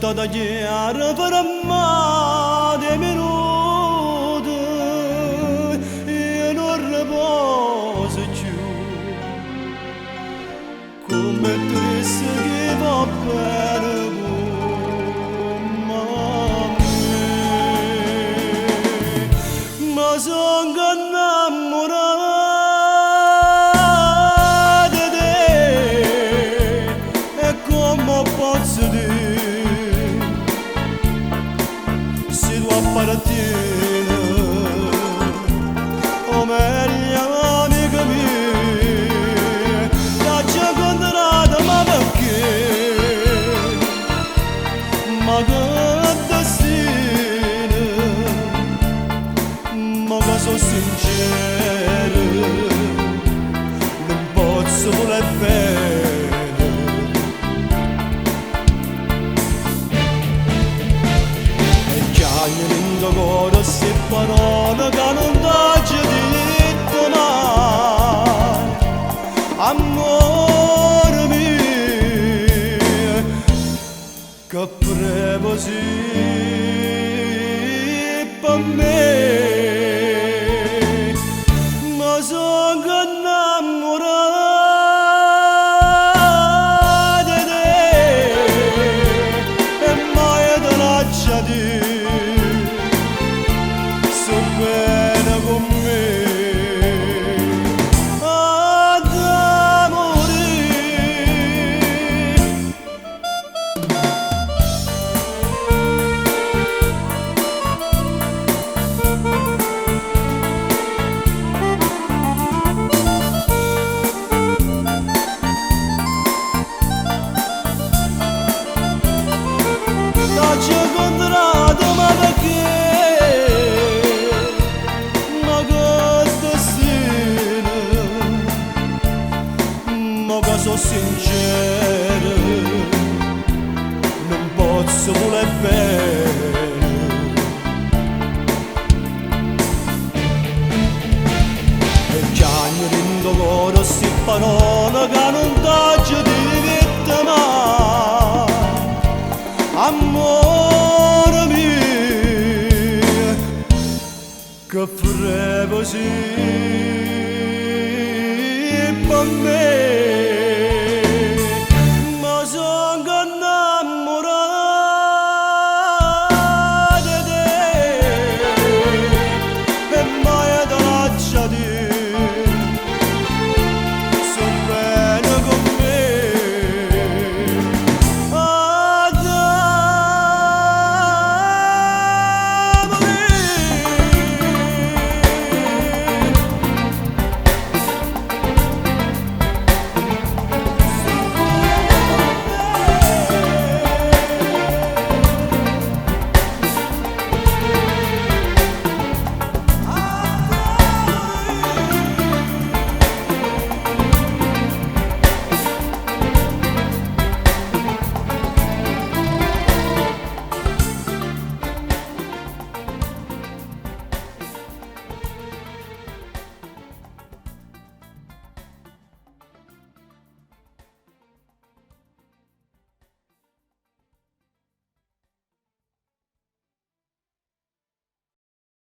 tutta da chiara per amare minuti e non riposo più come triste che va bene come me ma sono innamorato di te e come posso dire se tu appartieni o meglio amica mia ti ho incontrato ma perché ma che destino ma che sono sincero non posso voler bene e chiagno in tuo cuore se parole che non t'ho detto mai amore mio che prevo sì per me ma sono innamorato di te e mai te lascia dire sto bene con me ad morire. T'ho incontrato ma perché ma che destino ma che sono sincero non posso voler bene e chiagno in tuo cuore si parole che non t'ho detto mai amore mio che frevo sì per me